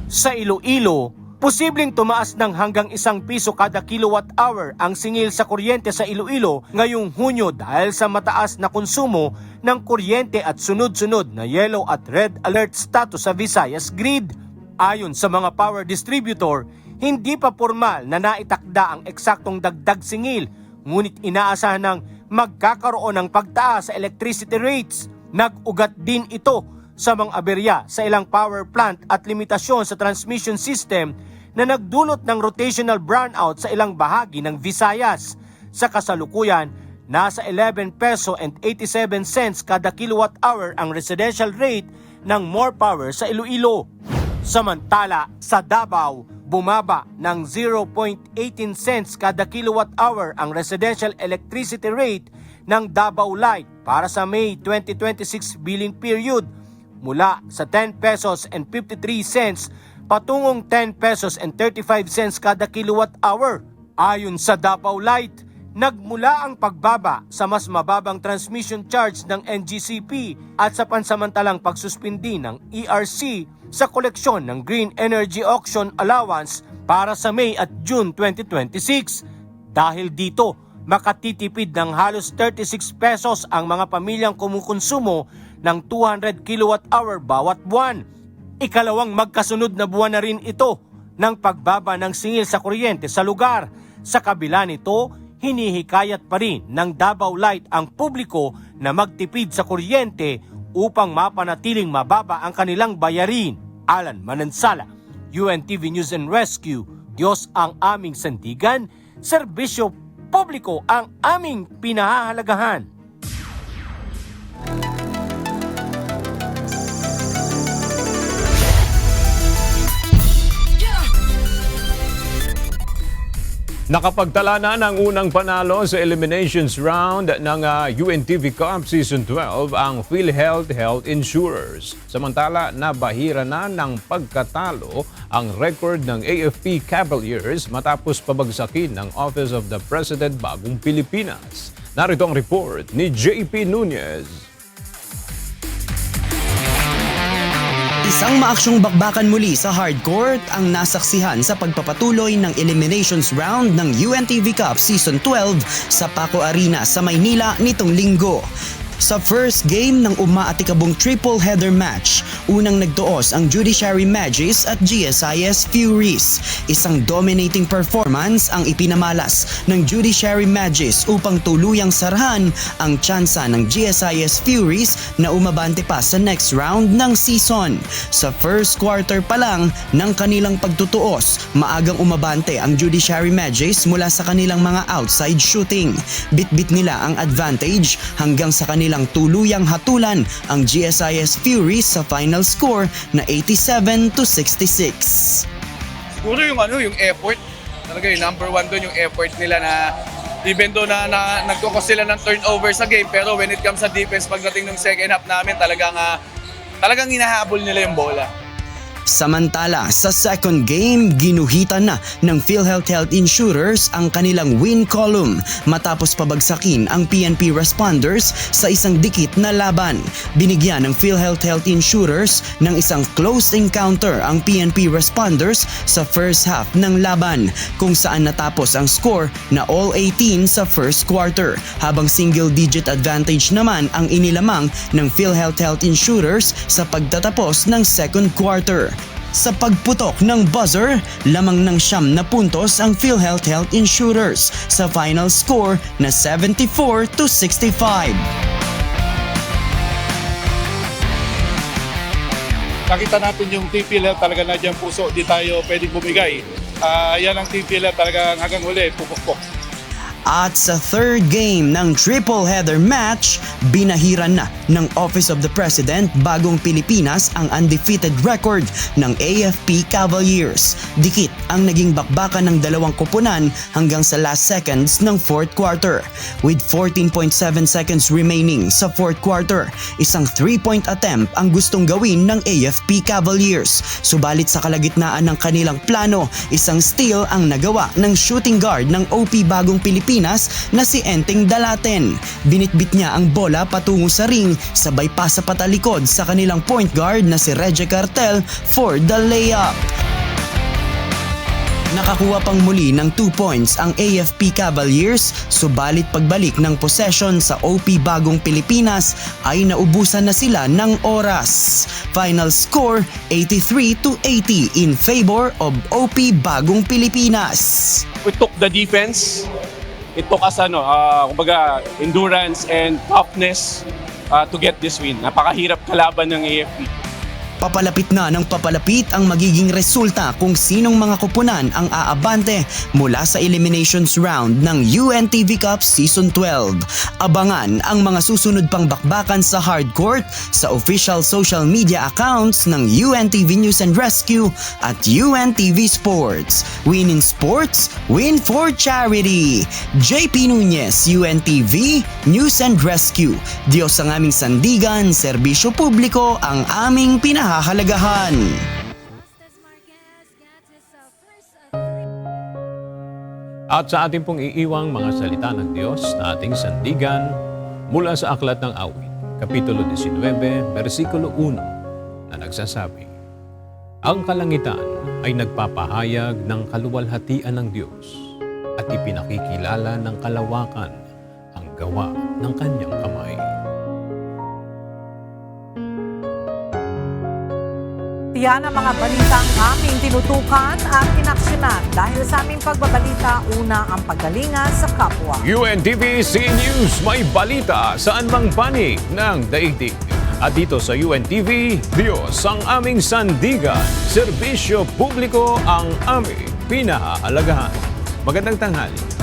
Sa Iloilo, posibleng tumaas ng hanggang 1 piso kada kilowatt hour ang singil sa kuryente sa Iloilo ngayong Hunyo dahil sa mataas na konsumo ng kuryente at sunod-sunod na yellow at red alert status sa Visayas Grid. Ayon sa mga power distributor, hindi pa formal na naitakda ang eksaktong dagdag singil, ngunit inaasahan ng magkakaroon ng pagtaas sa electricity rates. Nag-ugat din ito sa mga aberya sa ilang power plant at limitasyon sa transmission system na nagdulot ng rotational brownout sa ilang bahagi ng Visayas. Sa kasalukuyan, nasa 11 peso and 87 cents kada kilowatt hour ang residential rate ng More Power sa Iloilo. Samantala, sa Davao, bumaba ng 0.18 cents kada kilowatt hour ang residential electricity rate ng Davao Light para sa May 2026 billing period mula sa 10 pesos and 53 cents patungong 10 pesos and 35 cents kada kilowatt hour. Ayon sa Davao Light, nagmula ang pagbaba sa mas mababang transmission charge ng NGCP at sa pansamantalang pagsuspindi ng ERC sa koleksyon ng Green Energy Auction Allowance para sa May at June 2026. Dahil dito, makatitipid ng halos 36 pesos ang mga pamilyang kumukonsumo ng 200 kilowatt-hour bawat buwan. Ikalawang magkasunod na buwan na rin ito ng pagbaba ng singil sa kuryente sa lugar. Sa kabila nito, hinihikayat pa rin ng Davao Light ang publiko na magtipid sa kuryente upang mapanatiling mababa ang kanilang bayarin. Alan Manansala, UNTV News and Rescue. Diyos ang aming sandigan, serbisyo publiko ang aming pinahahalagahan. Nakapagtala na ng unang panalo sa eliminations round ng UNTV Cup Season 12 ang PhilHealth Health Insurers. Samantala, nabahira na ng pagkatalo ang record ng AFP Cavaliers matapos pabagsakin ng Office of the President Bagong Pilipinas. Narito ang report ni JP Nunez. Isang maaksyong bakbakan muli sa hardcourt ang nasaksihan sa pagpapatuloy ng eliminations round ng UNTV Cup Season 12 sa Paco Arena sa Maynila nitong linggo. Sa first game ng umaatikabong triple header match, unang nagtuos ang Judiciary Magis at GSIS Furies. Isang dominating performance ang ipinamalas ng Judiciary Magis upang tuluyang sarahan ang tsansa ng GSIS Furies na umabante pa sa next round ng season. Sa first quarter pa lang ng kanilang pagtutuos, maagang umabante ang Judiciary Magis mula sa kanilang mga outside shooting. Bit-bit nila ang advantage hanggang sa kanilang tuluyang hatulan ang GSIS Furies sa final score na 87-66. Siguro yung effort, talaga yung number one doon yung effort nila na even though na nagkukos sila ng turnover sa game, pero when it comes sa defense, pagdating ng second half namin, talagang hinahabol nila yung bola. Samantala, sa second game, ginuhitan na ng PhilHealth Health Insurers ang kanilang win column matapos pabagsakin ang PNP Responders sa isang dikit na laban. Binigyan ng PhilHealth Health Insurers ng isang close encounter ang PNP Responders sa first half ng laban, kung saan natapos ang score na all 18 sa first quarter, habang single-digit advantage naman ang inilamang ng PhilHealth Health Insurers sa pagtatapos ng second quarter. Sa pagputok ng buzzer, lamang ng 9 na puntos ang PhilHealth Health Insurers sa final score na 74-65. nakita natin yung TPLF talaga na dyan puso, di tayo pwedeng bumigay. Yan ang TPLF talaga hanggang huli, pupukpok. At sa third game ng triple header match, binahiran na ng Office of the President bagong Pilipinas ang undefeated record ng AFP Cavaliers. Dikit ang naging bakbakan ng dalawang koponan hanggang sa last seconds ng fourth quarter. With 14.7 seconds remaining sa fourth quarter, isang 3-point attempt ang gustong gawin ng AFP Cavaliers. Subalit sa kalagitnaan ng kanilang plano, isang steal ang nagawa ng shooting guard ng OP Bagong Pilipinas na si Enteng Dalaten. Binitbit niya ang bola patungo sa ring, sabay pa sa patalikod sa kanilang point guard na si Reggie Cartel for the layup. Nakakuha pang muli ng 2 points ang AFP Cavaliers, subalit pagbalik ng possession sa OP Bagong Pilipinas ay naubusan na sila ng oras. Final score 83-80 in favor of OP Bagong Pilipinas. We took the defense. It took us kumbaga, endurance and toughness to get this win. Napakahirap kalaban ng AFP. Papalapit na ng papalapit ang magiging resulta kung sinong mga koponan ang aabante mula sa eliminations round ng UNTV Cup Season 12. Abangan ang mga susunod pang bakbakan sa hardcourt sa official social media accounts ng UNTV News and Rescue at UNTV Sports. Win in sports, win for charity. JP Nunez, UNTV News and Rescue. Diyos ang aming sandigan, serbisyo publiko ang aming pinahahalagahan. At sa ating pong iiwang mga salita ng Diyos na ating sandigan mula sa Aklat ng Awit, Kapitulo 19, versikulo 1 na nagsasabi, ang kalangitan ay nagpapahayag ng kaluwalhatian ng Diyos at ipinakikilala ng kalawakan ang gawa ng kanyang kamay. Yan ang mga balitang aming tinutukan at inaksyonan dahil sa aming pagbabalita, una ang paggalingan sa kapwa. UNTV C News, may balita saan mang panig ng daigdig. At dito sa UNTV, Diyos ang aming sandigan, serbisyo publiko ang aming pinahahalagahan. Magandang tanghali.